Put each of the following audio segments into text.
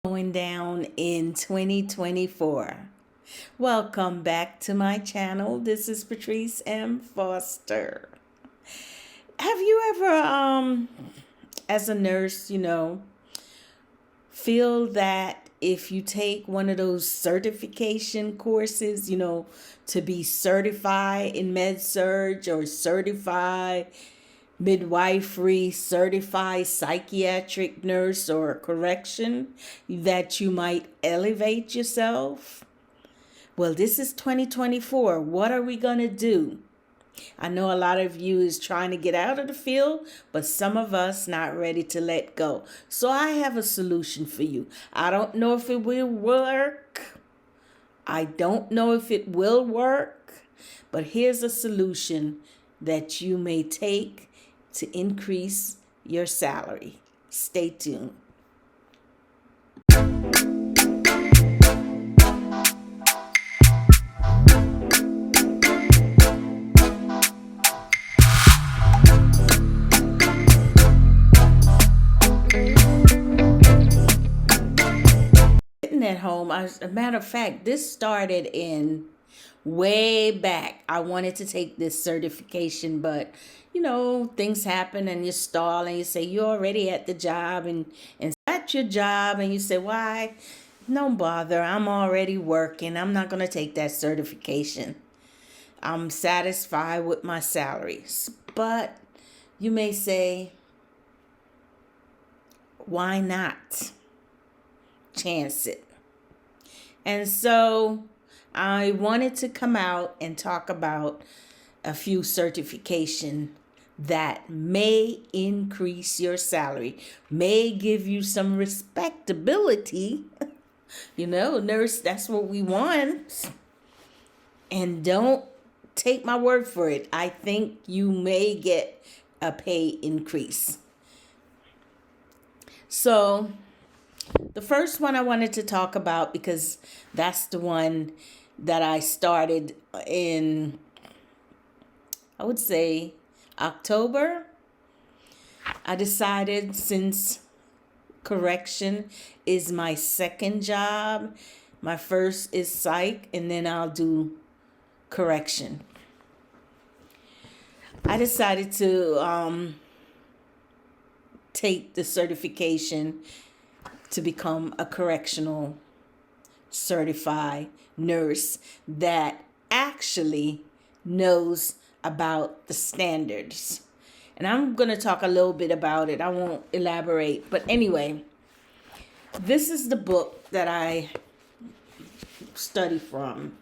Going down in 2024. Welcome back to my channel. This is Patrice M. Foster. Have you ever, as a nurse, feel that if you take one of those certification courses, to be certified in med-surg or certified midwifery, certified psychiatric nurse or correction, that you might elevate yourself? Well, this is 2024. What are we going to do? I know a lot of you is trying to get out of the field, but some of us not ready to let go. So I have a solution for you. I don't know if it will work. But here's a solution that you may take to increase your salary. Stay tuned. Sitting at home, as a matter of fact, this started in way back. I wanted to take this certification, but things happen and you stall and you say you're already at the job and at your job and you say, why? No bother. I'm already working. I'm not going to take that certification. I'm satisfied with my salaries. But you may say, why not chance it? And so I wanted to come out and talk about a few certification that may increase your salary, may give you some respectability. Nurse, that's what we want. And don't take my word for it. I think you may get a pay increase. So the first one I wanted to talk about, because that's the one that I started in, I would say, October. I decided, since correction is my second job, my first is psych, and then I'll do correction. I decided to take the certification to become a correctional certified nurse that actually knows about the standards. And I'm going to talk a little bit about it. I won't elaborate. But anyway, this is the book that I study from.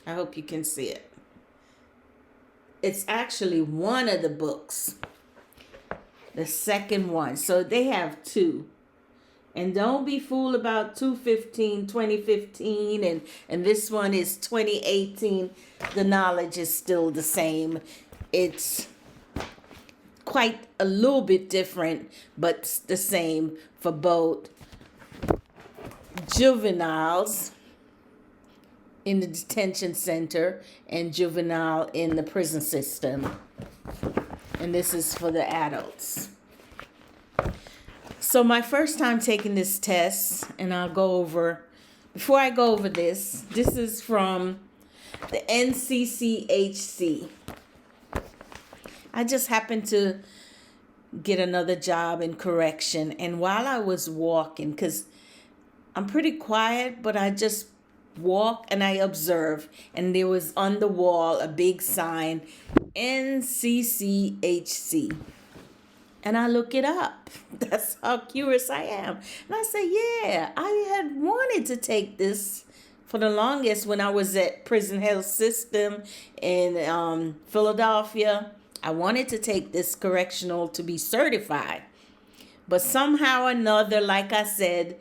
I hope you can see it. It's actually one of the books, the second one. So they have two. And don't be fooled about 2015, and this one is 2018. The knowledge is still the same. It's quite a little bit different, but the same for both juveniles in the detention center and juvenile in the prison system. And this is for the adults. So my first time taking this test, and before I go over this is from the NCCHC. I just happened to get another job in correction, and while I was walking, because I'm pretty quiet, but I just walk and I observe, and there was on the wall a big sign, NCCHC. And I look it up. That's how curious I am. And I say, yeah, I had wanted to take this for the longest when I was at Prison Health System in Philadelphia. I wanted to take this correctional to be certified. But somehow or another, like I said,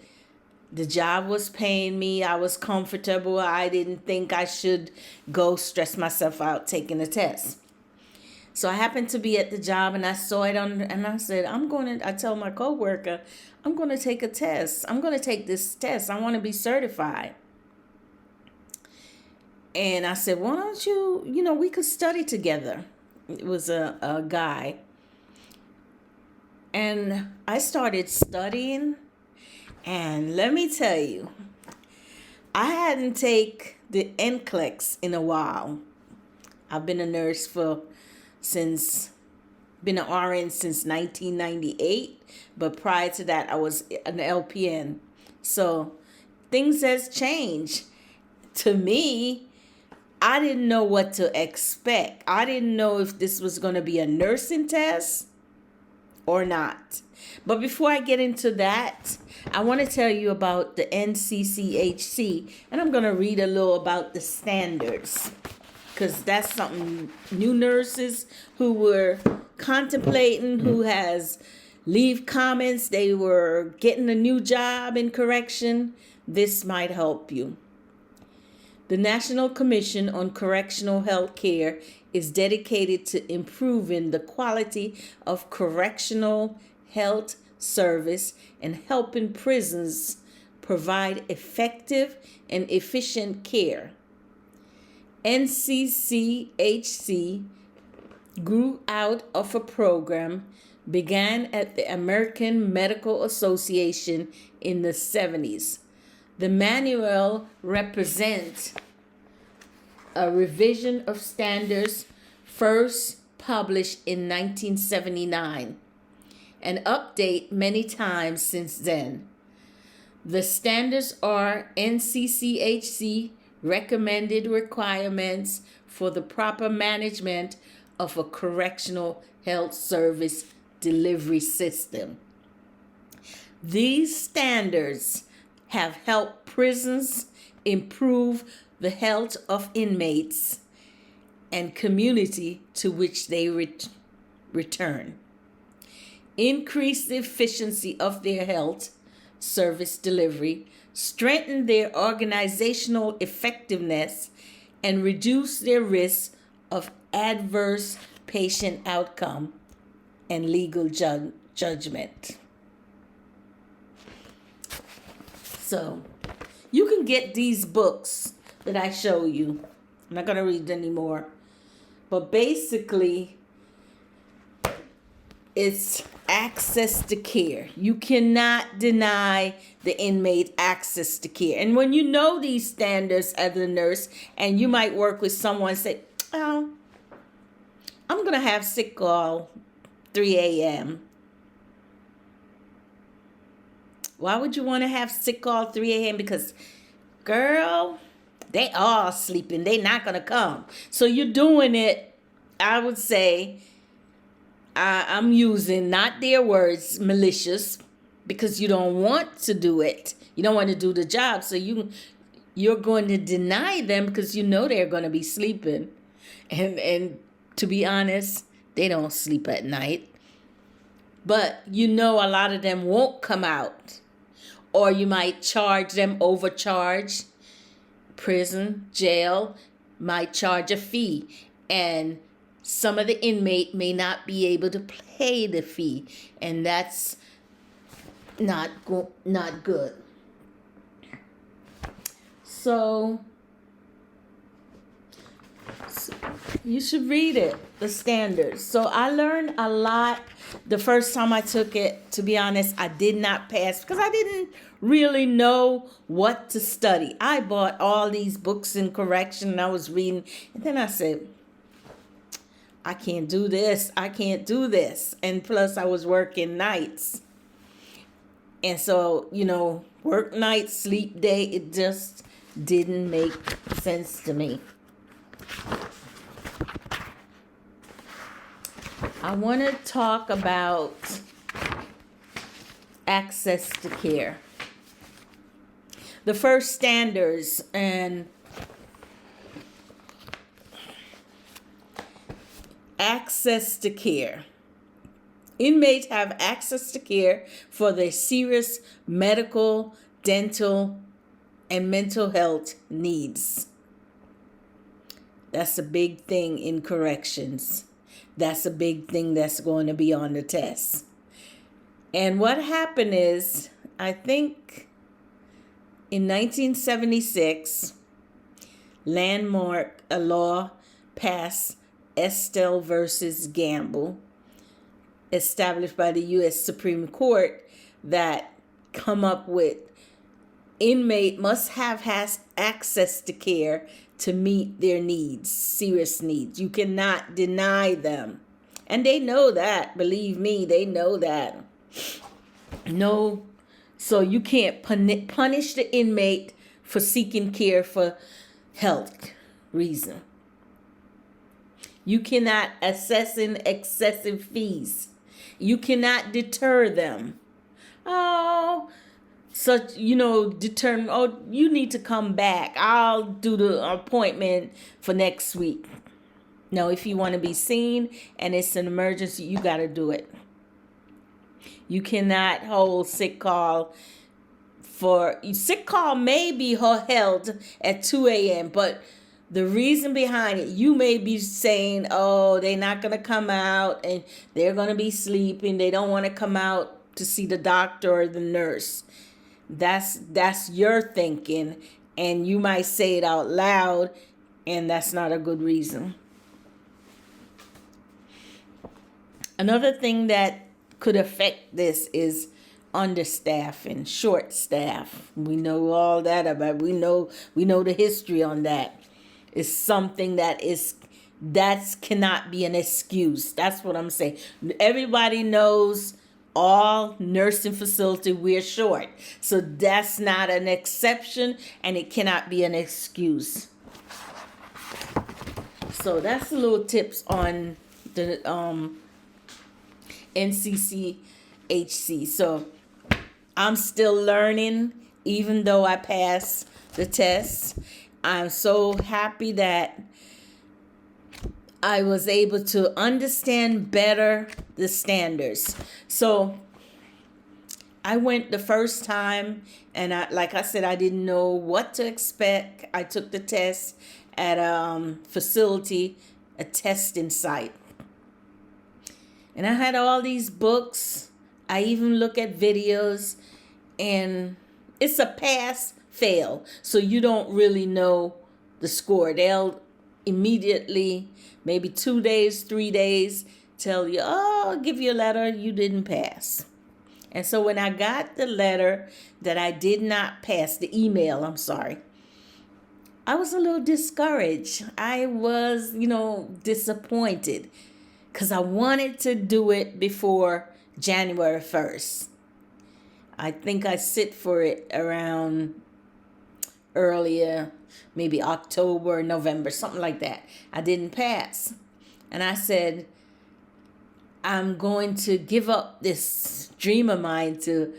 the job was paying me. I was comfortable. I didn't think I should go stress myself out taking a test. So I happened to be at the job and I saw it and I said, I tell my coworker, I'm going to take a test. I'm going to take this test. I want to be certified. And I said, why don't you, we could study together. It was a guy. And I started studying, And let me tell you, I hadn't take the NCLEX in a while. I've been a nurse been an RN since 1998, but prior to that I was an LPN. So things has changed. To me, I didn't know what to expect. I didn't know if this was going to be a nursing test or not. But before I get into that, I want to tell you about the NCCHC, and I'm going to read a little about the standards, because that's something new nurses who were contemplating, who has leave comments, they were getting a new job in correction. This might help you. The National Commission on Correctional Health Care is dedicated to improving the quality of correctional health service and helping prisons provide effective and efficient care. NCCHC grew out of a program began at the American Medical Association in the 70s. The manual represents a revision of standards first published in 1979, and update many times since then. The standards are NCCHC recommended requirements for the proper management of a correctional health service delivery system. These standards have helped prisons improve the health of inmates and community to which they return, increase the efficiency of their health service delivery, strengthen their organizational effectiveness, and reduce their risk of adverse patient outcome and legal judgment. So you can get these books that I show you. I'm not going to read anymore. But basically, it's access to care. You cannot deny the inmate access to care. And when you know these standards as a nurse, and you might work with someone say, oh, I'm going to have sick call 3 a.m. Why would you want to have sick call 3 a.m.? Because, girl, they all sleeping. They not going to come. So you're doing it, I would say, I'm using not their words, malicious, because you don't want to do it. You don't want to do the job. So you're going to deny them because you know they're going to be sleeping. And to be honest, they don't sleep at night. But you know a lot of them won't come out. Or you might charge them, overcharge. Prison, jail might charge a fee. And some of the inmate may not be able to pay the fee. And that's not good. So you should read it, the standards. So I learned a lot the first time I took it. To be honest, I did not pass because I didn't really know what to study. I bought all these books in correction and I was reading. And then I said, I can't do this. I can't do this. And plus I was working nights. And so, work night, sleep day, it just didn't make sense to me. I want to talk about access to care. The first standards and access to care. Inmates have access to care for their serious medical, dental, and mental health needs. That's a big thing in corrections. That's a big thing that's going to be on the test. And what happened is, I think in 1976, a law passed, Estelle versus Gamble, established by the U.S. Supreme Court, that come up with inmate must has access to care to meet their needs, serious needs. You cannot deny them. And they know that. Believe me, they know that. No, so you can't punish the inmate for seeking care for health reason. You cannot assess in excessive fees. You cannot deter them. Oh, such, determine, oh, you need to come back. I'll do the appointment for next week. No, if you want to be seen and it's an emergency, you got to do it. You cannot hold sick call sick call may be held at 2 a.m., but the reason behind it, you may be saying, oh, they're not going to come out and they're going to be sleeping. They don't want to come out to see the doctor or the nurse. That's your thinking, and you might say it out loud, and that's not a good reason. Another thing that could affect this is understaffing, short staff. We know all that about. We know the history on that. It's something that cannot be an excuse. That's what I'm saying. Everybody knows all nursing facility we're short. So that's not an exception, and it cannot be an excuse. So that's the little tips on the NCCHC. So I'm still learning, even though I passed the test. I'm so happy that I was able to understand better the standards. So I went the first time, and like I said, I didn't know what to expect. I took the test at a facility, a testing site. And I had all these books. I even look at videos, and it's a pass-fail. So you don't really know the score. They'll immediately, maybe 2 days, 3 days, tell you, oh, I'll give you a letter, you didn't pass. And so when I got the letter that I did not pass, the email, I was a little discouraged. I was, disappointed, because I wanted to do it before January 1st. I think I sit for it around earlier, maybe October, November, something like that. I didn't pass. And I said, I'm going to give up this dream of mine to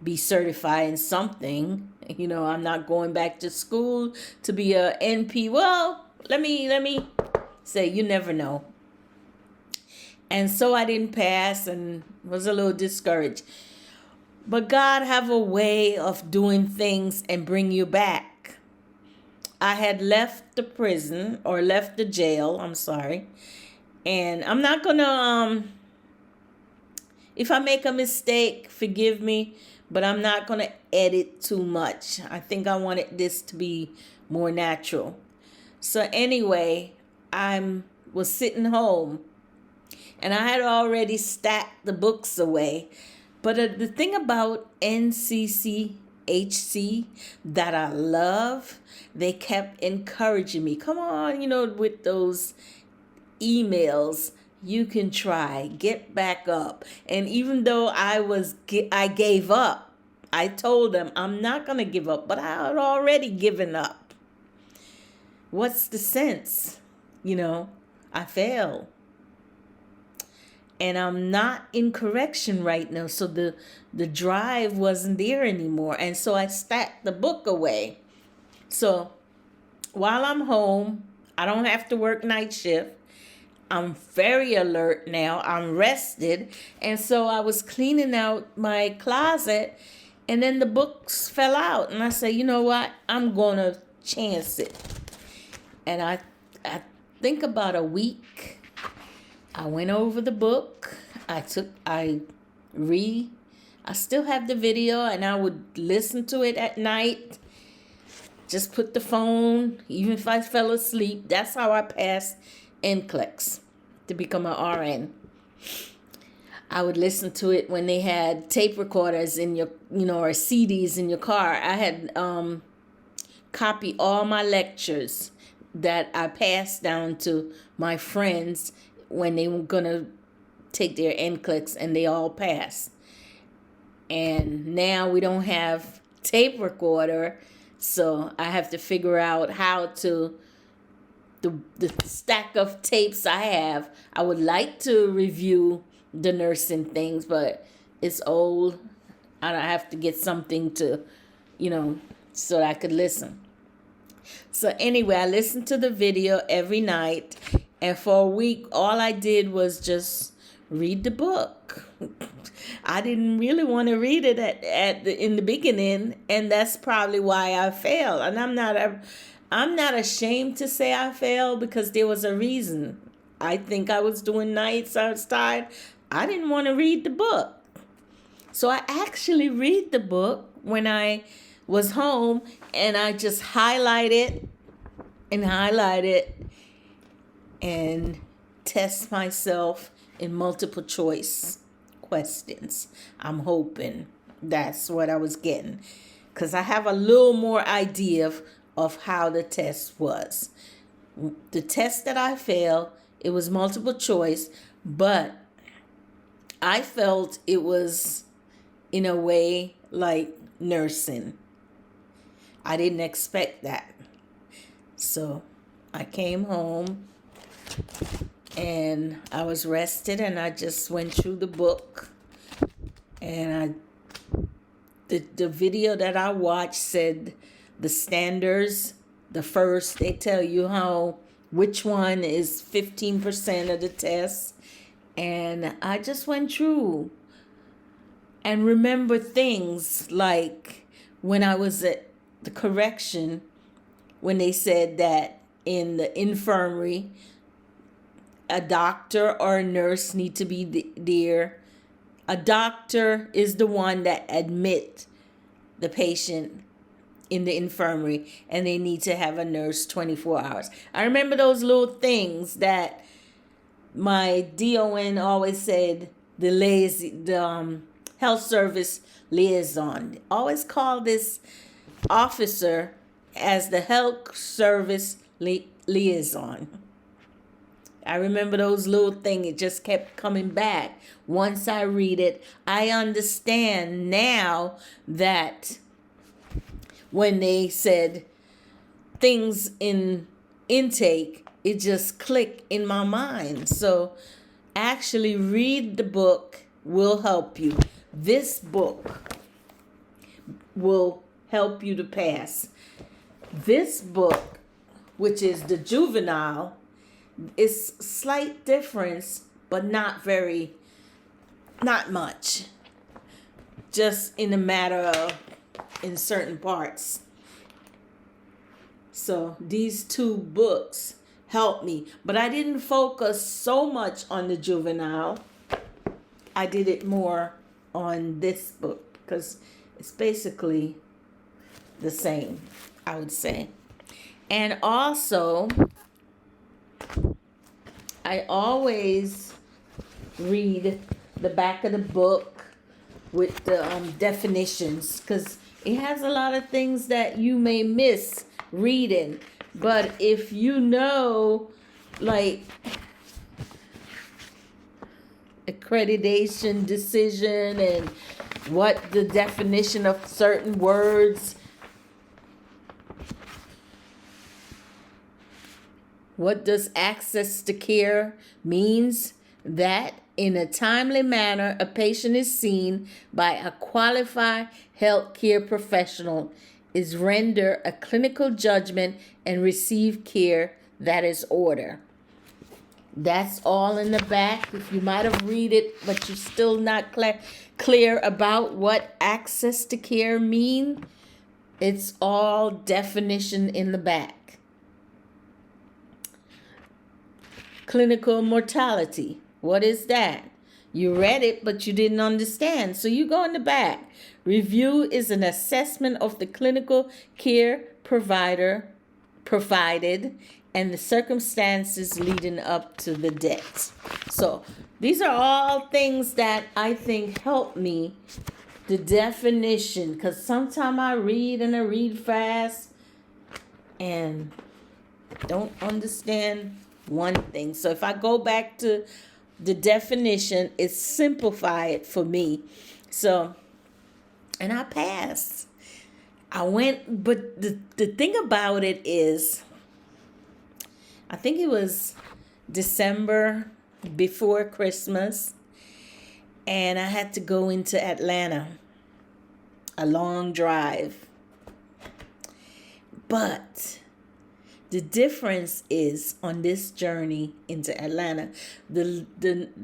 be certified in something. I'm not going back to school to be a NP. Well, let me say, you never know. And so I didn't pass and was a little discouraged. But God have a way of doing things and bring you back. I had left the prison, or left the jail, and I'm not gonna, if I make a mistake, forgive me, but I'm not gonna edit too much. I think I wanted this to be more natural. So anyway, I was sitting home, and I had already stacked the books away. But the thing about NCCHC that I love, they kept encouraging me. Come on, with those emails, you can try, get back up. And even though I gave up, I told them I'm not going to give up, but I had already given up. What's the sense? I failed. And I'm not in correction right now, so the drive wasn't there anymore. And so I stacked the book away. So while I'm home, I don't have to work night shift. I'm very alert now. I'm rested. And so I was cleaning out my closet, and then the books fell out. And I said, you know what? I'm going to chance it. And I think about a week, I went over the book. I still have the video, and I would listen to it at night. Just put the phone, even if I fell asleep. That's how I passed NCLEX to become an RN. I would listen to it when they had tape recorders in your, or CDs in your car. I had copy all my lectures that I passed down to my friends when they were going to take their NCLEX, and they all passed. And now we don't have tape recorder, so I have to figure out how to, the stack of tapes I have. I would like to review the nursing things, but it's old. I have to get something to, so that I could listen. So anyway, I listened to the video every night, and for a week, all I did was just read the book. I didn't really want to read it in the beginning, and that's probably why I failed. And I'm not ashamed to say I failed, because there was a reason. I think I was doing nights. I was tired. I didn't want to read the book. So I actually read the book when I was home, and I just highlight it and test myself in multiple choice questions. I'm hoping that's what I was getting, because I have a little more idea of how the test was. The test that I failed, it was multiple choice, but I felt it was in a way like nursing. I didn't expect that. So I came home and I was rested, and I just went through the book, and the video that I watched said the standards. The first, they tell you which one is 15% of the test, and I just went through and remember things like when I was at the correction, when they said that in the infirmary, a doctor or a nurse need to be there. A doctor is the one that admit the patient in the infirmary, and they need to have a nurse 24 hours. I remember those little things that my DON always said, the health service liaison. Always call this officer as the health service liaison. I remember those little things. It just kept coming back. Once I read it, I understand now that when they said things in intake, it just clicked in my mind. So actually read the book will help you. This book will help you to pass. This book, which is the juvenile, is slight difference, but not much. Just in a matter of in certain parts. So these two books helped me, but I didn't focus so much on the juvenile. I did it more on this book because it's basically the same, I would say. And also, I always read the back of the book with the definitions, because it has a lot of things that you may miss reading. But if you know, like, accreditation decision and what the definition of certain words, what does access to care means, that in a timely manner, a patient is seen by a qualified healthcare professional, is render a clinical judgment and receive care that is order. That's all in the back. If you might have read it, but you're still not clear about what access to care mean, it's all definition in the back. Clinical mortality. What is that? You read it, but you didn't understand. So you go in the back. Review is an assessment of the clinical care provided and the circumstances leading up to the death. So these are all things that I think help me. The definition, because sometimes I read fast and don't understand one thing. So if I go back to the definition, it simplified it for me. So, and I passed. I went, but the thing about it is, I think it was December before Christmas, and I had to go into Atlanta, a long drive. But the difference is on this journey into Atlanta, the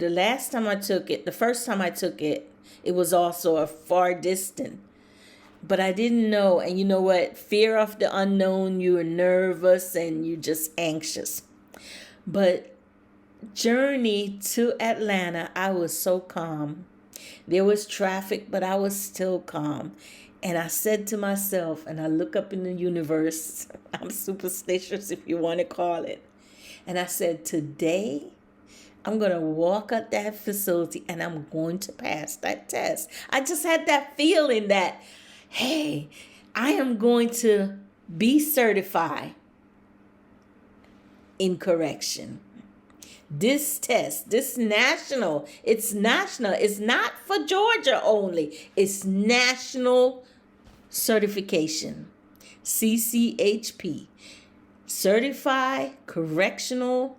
last time I took it, the first time I took it, it was also a far distance. But I didn't know, and you know what? Fear of the unknown, you're nervous and you're just anxious. But journey to Atlanta, I was so calm. There was traffic, but I was still calm. And I said to myself, and I look up in the universe, I'm superstitious if you want to call it. And I said, today, I'm going to walk at that facility and I'm going to pass that test. I just had that feeling that, hey, I am going to be certified in correction. This test, this national, it's national. It's not for Georgia only. It's national certification. CCHP, Certified Correctional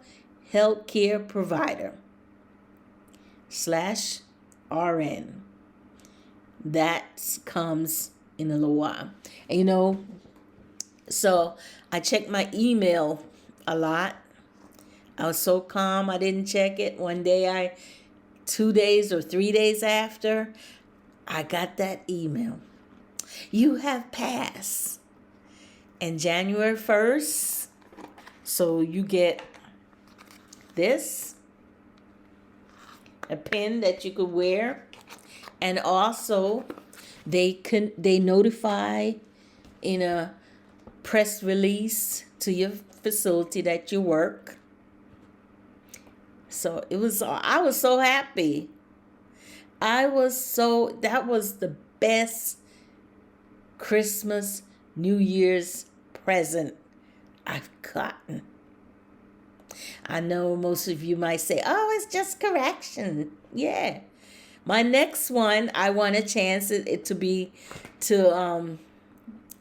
Healthcare Provider /RN. That comes in a little while. And you know, so I checked my email a lot. I was so calm, I didn't check it. One day, 2 days or 3 days after, I got that email. You have passed. And January 1st, so you get this, a pin that you could wear. And also, they notify in a press release to your facility that you work. So I was so happy. That was the best Christmas, New Year's present I've gotten. I know most of you might say, oh, it's just correction. Yeah. My next one, I want a chance it to be to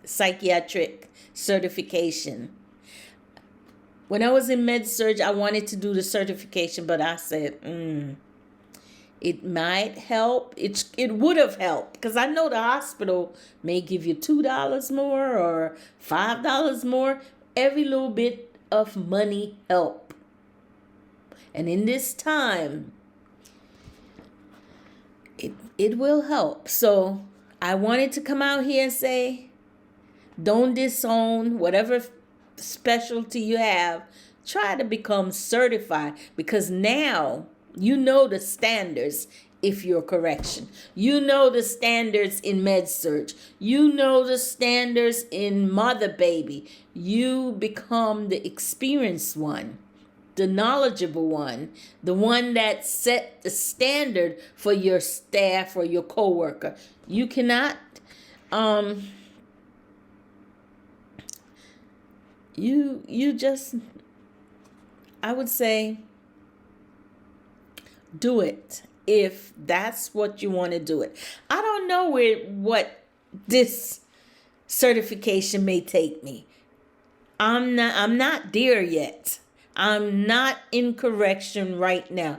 psychiatric certification. When I was in med-surg, I wanted to do the certification, but I said, it might help. It would have helped because I know the hospital may give you $2 more or $5 more. Every little bit of money help. And in this time, it will help. So I wanted to come out here and say, don't disown whatever specialty you have. Try to become certified because now you know the standards if you're correction. You know the standards in med-surg. You know the standards in mother baby. You become the experienced one, the knowledgeable one, the one that set the standard for your staff or your coworker. You cannot you just, I would say, do it if that's what you want to do it. I don't know what this certification may take me. I'm not there yet. I'm not in correction right now.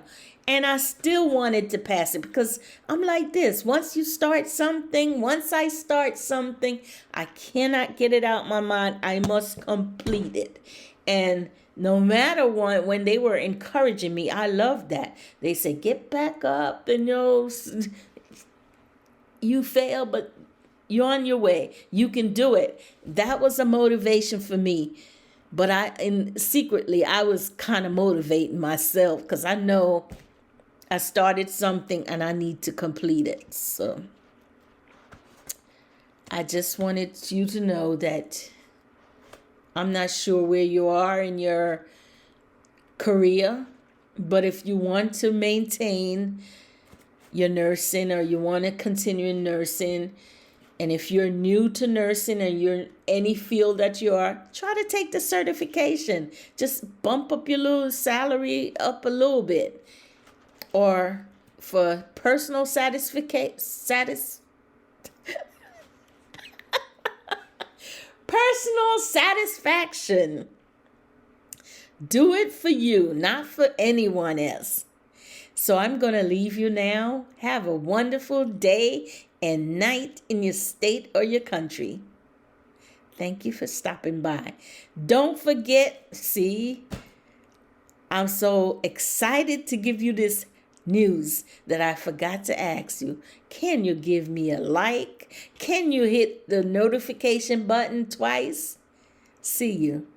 And I still wanted to pass it because I'm like this. Once I start something, I cannot get it out my mind. I must complete it. And no matter what, when they were encouraging me, I love that. They say, get back up and you fail, but you're on your way. You can do it. That was a motivation for me. But secretly, I was kind of motivating myself because I know I started something and I need to complete it. So I just wanted you to know that I'm not sure where you are in your career, but if you want to maintain your nursing or you want to continue in nursing, and if you're new to nursing or you're in any field that you are, try to take the certification. Just bump up your little salary up a little bit. Or for personal personal satisfaction. Do it for you, not for anyone else. So I'm going to leave you now. Have a wonderful day and night in your state or your country. Thank you for stopping by. Don't forget, I'm so excited to give you this news that I forgot to ask you. Can you give me a like? Can you hit the notification button twice? See you.